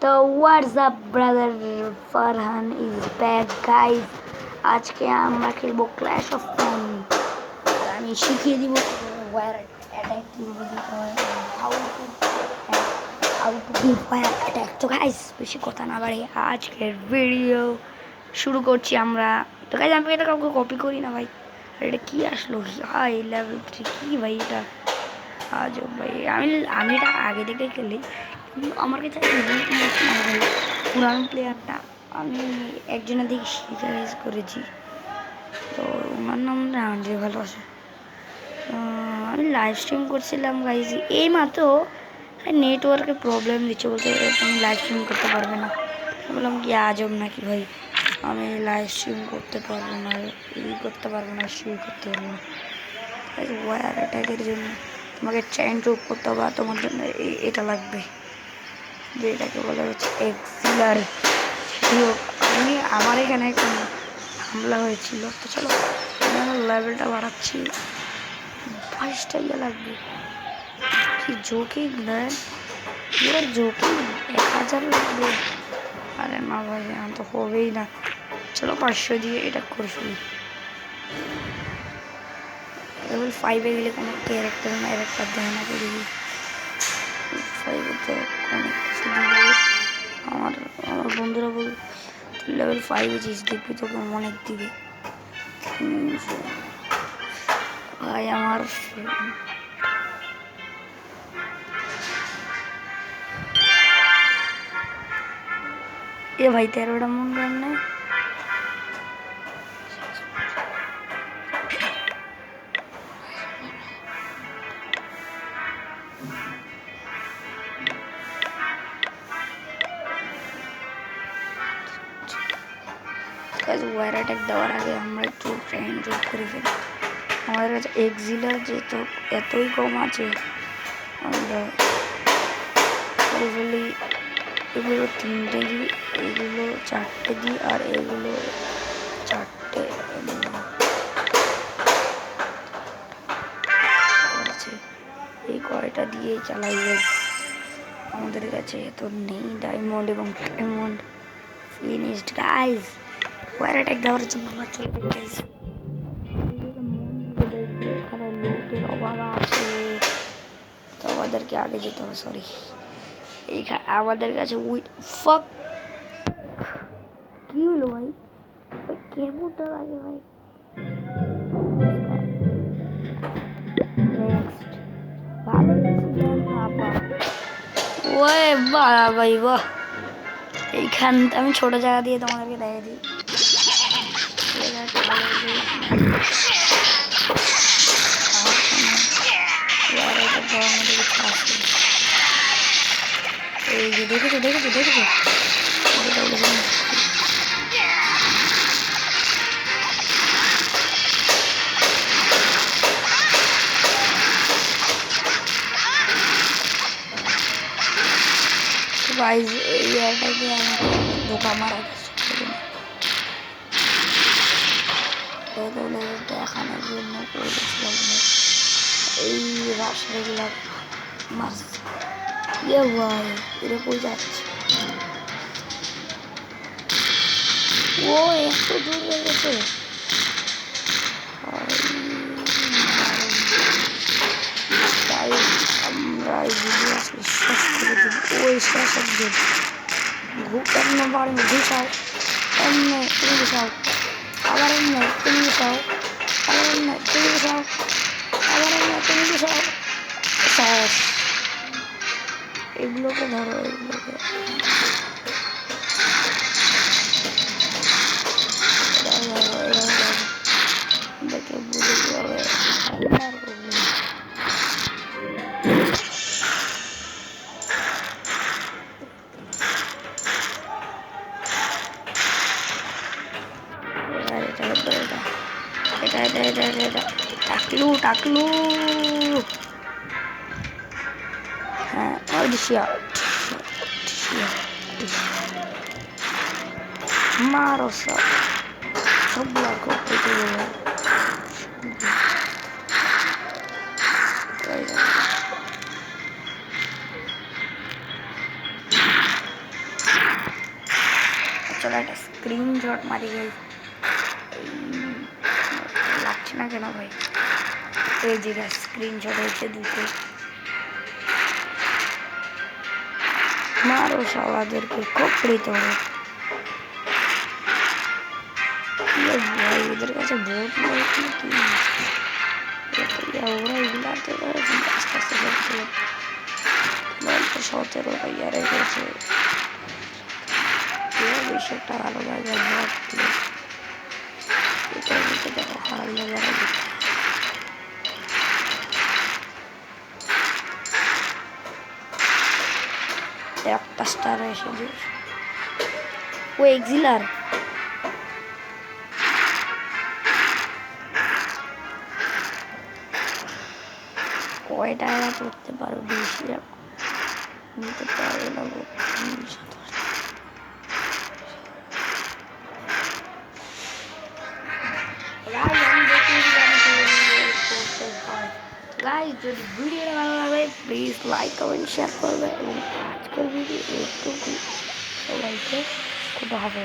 তো WhatsApp brother, Farhan is back guys. আজকে আমরা খেলবো ক্ল্যাশ অফ ক্ল্যান। আর আমি শিখিয়ে দিব ওয়ার অ্যাটাক কীভাবে দিতে হয়, how to give war attack. তো গাইজ বেশি কথা না বাড়ে আজকের ভিডিও শুরু করছি আমরা। তো গাইজ আমি এটা কাউকে কপি করি না ভাই। আর এটা কী আসলো হাই লেভেল 3 কী ভাই এটা আজও ভাই। আমি এটা আগে থেকে খেলি, কিন্তু আমার কাছে পুরানো প্লেয়ারটা আমি একজনের দিকে সিরিয়াস করেছি। তো ওনার নাম আন্দ্রে ভালোবাসে। আমি লাইভ স্ট্রিম করছিলাম গাইজ, এই মাত্র নেটওয়ার্কের প্রবলেম দিচ্ছে, বলতে তুমি লাইভ স্ট্রিম করতে পারবে না। বললাম কি আজব নাকি ভাই, আমি লাইভ স্ট্রিম করতে পারবো না, করতে পারবো না, শুরু করতে পারবো না। ওয়ার অ্যাটাকের জন্য তোমাকে চেইন রুপ করতে হবে, তোমার জন্য এটা লাগবে, যেটাকে বলা হচ্ছে এক্সিলারি। আমি আমার এখানে একটা হামলা হয়েছিল, তো চলো লেভেলটা বাড়াচ্ছি। 22টা ইয়ে লাগবে, কি জোকিং ম্যান, ইউর জোকিং। 1000 লাগবে? আরে না ভাই, এখন তো হবেই না। চলো 500 দিয়ে এটা করে ফেলি। লেভেল 5-এ গেলে কোনো ক্যারেক্টার দেয় না, করে 5-এ তো অনেক কিছু দিবে। আমার বন্ধুরা বল লেভেল 5-এ জিস দেখবি তোকে অনেক দিবে ভাই। আমার এ ভাই 13টা মন রান্না ওয়ার অ্যাটাক দেওয়ার আগে আমরা একটু ট্রেন রোড করে ফেলি। আমাদের কাছে এক্সিলার যেহেতু এতই কম আছে, আমরা করে ফেলি। এগুলো 3টে দিই, এগুলো 4টে দিই, আর এগুলো 4টে আছে। এই কয়টা দিয়েই চালাই। আমাদের কাছে তো নেই ডায়মন্ড এবং diamond finished guys. War attack দেওয়ার জন্য আমরা চলে গাইজ। লোকের অভাব আছে, তো আমাদেরকে আগে যেতে হবে। সরি, এইখানে আমাদের কাছে ফাক কি হলো ভাই, কেমনটা লাগে ভাই। নেক্সট ভালো কিছু দেন না পা। ওয়ে বাহ ভাই বাহ। এইখান আমি ছোট জায়গা দিয়ে তোমাদেরকে দেখে দিই। এই যে দেখেছো দেখেছো দেখেছো, গাইজ এই ইয়ারটাকে আমাকে ধোকা মারা গেছে দেখানোর জন্য করেছিলাম। এই রাস্তাগুলো মাছ ইয়ে ভাই, এটা কই যাচ্ছে? ও একটু দূর হয়ে গেছে। আমরা এই ভিডিও শেষ করে দেব। ওই শেষ একদিন এমনি বাড়ি ঘুষাও, এমনি তুমি ঘুষাও, আবার এমনি তুমি ঘুষাও, আবার এমনি তুমি ঘুষাও, আবার এমনি তুমি ঘুষাও। শেষ। এগুলোকে ধরো, এগুলোকে দেখে বুঝে যাবে। টাকলু টাকলু, হ্যাঁ অডিশিয়া মারো সব লাগো পেটে। চলো একটা স্ক্রিনশট মারি গাইস। লাগছে না কেন ভাই? এই যে স্ক্রিনশট হচ্ছে দিতে। মারো শালাদেরকে, খপড়ি তোরে। ভাই ওদের কাছে ভোট নাকি ওরা এগুলাতে আস্তে আস্তে করছে। 17টা ইয়ারে গেছে, বেশি একটা ভালো লাগে ভোট দিয়ে। এটার মধ্যে দেখো হারলে যারা একটা স্টার এসে যে ও এক্সিলার। কয়টা এরা করতে পারো? বেশি নিতে পারবে না। গাইস যদি ভিডিওটা ভালো লাগে প্লিজ লাইক কমেন্ট শেয়ার করবে এবং আজকের ভিডিও একটু সবাইকে খুব হবে।